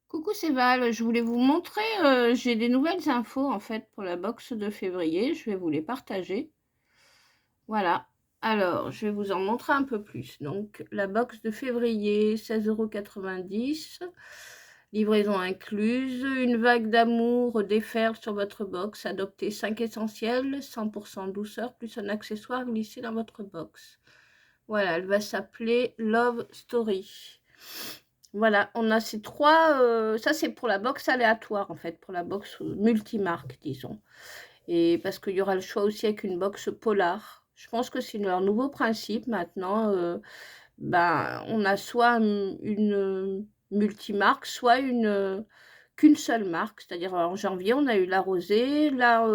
Coucou, c'est Val. Je voulais vous montrer, j'ai des nouvelles infos en fait pour la box de février. Je vais vous les partager. Voilà. Alors, je vais vous en montrer un peu plus. Donc, la box de février, 16,90 €. Livraison incluse. Une vague d'amour déferle sur votre box. Adoptez 5 essentiels, 100% douceur, plus un accessoire glissé dans votre box. Voilà, elle va s'appeler Love Story. Voilà, on a ces trois, ça c'est pour la box aléatoire en fait, pour la box multimarque disons. Et parce qu'il y aura le choix aussi avec une box polar. Je pense que c'est leur nouveau principe maintenant. Ben, on a soit une multimarque, soit qu'une seule marque. C'est-à-dire en janvier, on a eu la rosée, là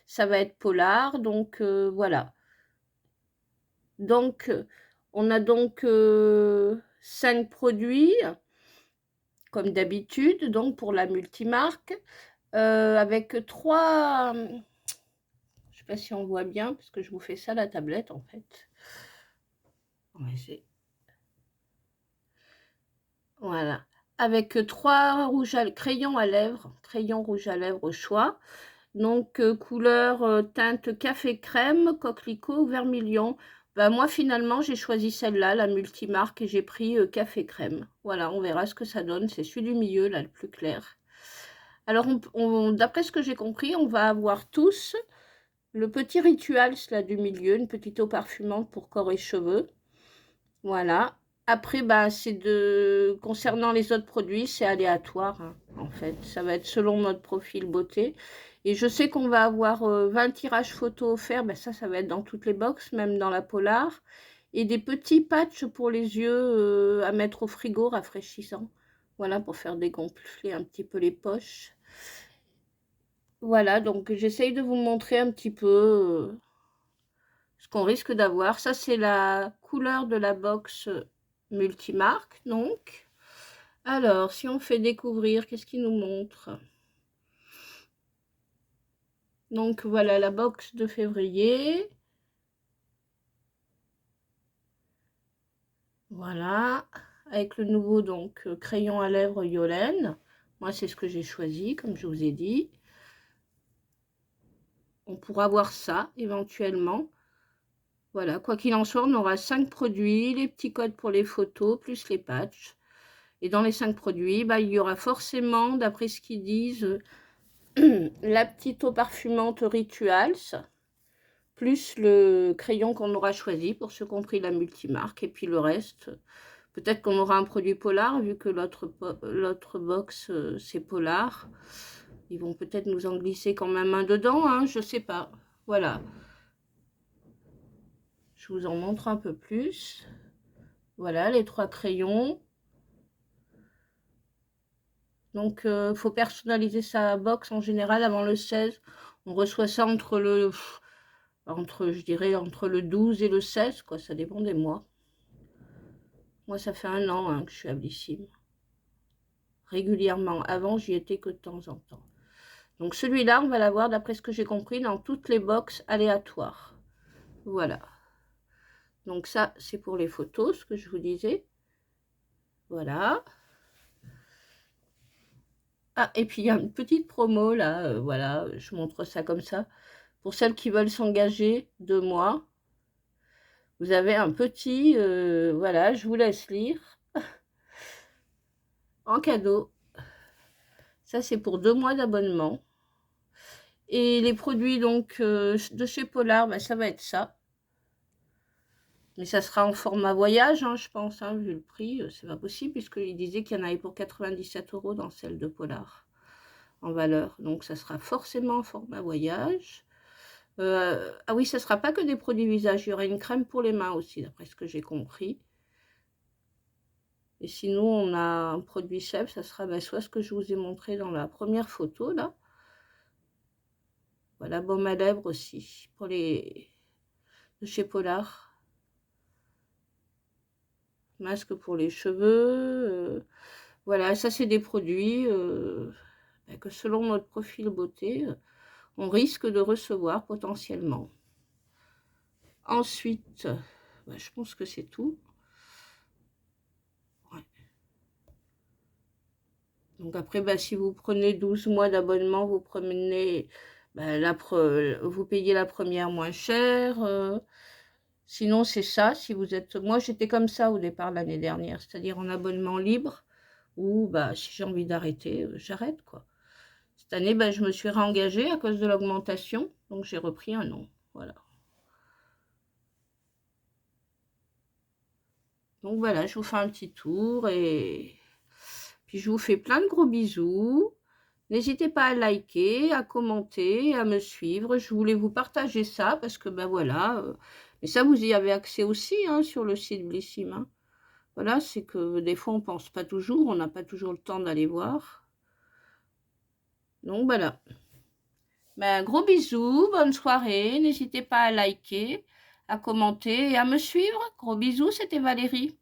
ça va être polar, donc voilà. Donc on a donc 5 produits comme d'habitude, donc pour la multimarque, avec trois. Je ne sais pas si on voit bien, parce que je vous fais ça à la tablette en fait. On va essayer. Voilà. Avec trois crayons rouge à lèvres au choix. Donc, couleur teinte café crème, coquelicot, vermilion. Ben, moi, finalement, j'ai choisi celle-là, la multimarque, et j'ai pris café crème. Voilà, on verra ce que ça donne. C'est celui du milieu, là, le plus clair. Alors, d'après ce que j'ai compris, on va avoir tous le petit rituel, là, du milieu, une petite eau parfumante pour corps et cheveux. Voilà. Après, bah, concernant les autres produits, c'est aléatoire, hein, en fait. Ça va être selon notre profil beauté. Et je sais qu'on va avoir 20 tirages photos offerts. Ben, ça va être dans toutes les box, même dans la Polar. Et des petits patchs pour les yeux à mettre au frigo, rafraîchissant. Voilà, pour faire dégonfler un petit peu les poches. Voilà, donc j'essaye de vous montrer un petit peu ce qu'on risque d'avoir. Ça, c'est la couleur de la box multimarque, donc. Alors, si on fait découvrir, qu'est-ce qu'il nous montre? Donc, voilà la box de février. Voilà, avec le nouveau donc crayon à lèvres Yolène. Moi, c'est ce que j'ai choisi, comme je vous ai dit. On pourra voir ça, éventuellement. Voilà, quoi qu'il en soit, on aura 5 produits, les petits codes pour les photos, plus les patchs. Et dans les 5 produits, bah, il y aura forcément, d'après ce qu'ils disent, la petite eau parfumante Rituals, plus le crayon qu'on aura choisi, pour ceux qui ont pris la multimarque, et puis le reste, peut-être qu'on aura un produit polar, vu que l'autre box, c'est polar. Ils vont peut-être nous en glisser quand même un dedans, hein, je sais pas. Voilà. Je vous en montre un peu plus. Voilà, les 3 crayons. Donc, il faut personnaliser sa box en général avant le 16. On reçoit ça je dirais, entre le 12 et le 16, quoi. Ça dépend des mois. Moi, ça fait 1 an hein, que je suis à Blissim. Régulièrement. Avant, j'y étais que de temps en temps. Donc, celui-là, on va l'avoir, d'après ce que j'ai compris, dans toutes les box aléatoires. Voilà. Donc, ça, c'est pour les photos, ce que je vous disais. Voilà. Ah, et puis, il y a une petite promo, là. Voilà, je montre ça comme ça. Pour celles qui veulent s'engager 2 mois, vous avez un petit, voilà, je vous laisse lire, en cadeau. Ça, c'est pour 2 mois d'abonnement. Et les produits donc de chez Polar, bah, ça va être ça. Mais ça sera en format voyage, hein, je pense, hein, vu le prix. C'est pas possible, puisqu'il disait qu'il y en avait pour 97 € dans celle de Polar, en valeur. Donc, ça sera forcément en format voyage. Ah oui, ça ne sera pas que des produits visage. Il y aura une crème pour les mains aussi, d'après ce que j'ai compris. Et sinon, on a un produit chef, ça sera bah, soit ce que je vous ai montré dans la première photo, là. Voilà, baume à lèvres aussi, pour les de chez Polar. Masque pour les cheveux. Voilà, ça, c'est des produits bah, que selon notre profil beauté, on risque de recevoir potentiellement. Ensuite, bah, je pense que c'est tout. Ouais. Donc après, bah, si vous prenez 12 mois d'abonnement, vous prenez bah, vous payez la première moins cher. Sinon, c'est ça. Si vous êtes, moi, j'étais comme ça au départ l'année dernière, c'est-à-dire en abonnement libre, ou bah, si j'ai envie d'arrêter, j'arrête quoi. Cette année, bah, je me suis réengagée à cause de l'augmentation, donc j'ai repris un an. Voilà. Donc voilà, je vous fais un petit tour et puis je vous fais plein de gros bisous. N'hésitez pas à liker, à commenter, à me suivre. Je voulais vous partager ça parce que ben voilà. Mais ça, vous y avez accès aussi hein, sur le site Blissim. Hein. Voilà, c'est que des fois, on pense pas toujours, on n'a pas toujours le temps d'aller voir. Donc voilà. Ben, gros bisous, bonne soirée. N'hésitez pas à liker, à commenter et à me suivre. Gros bisous, c'était Valérie.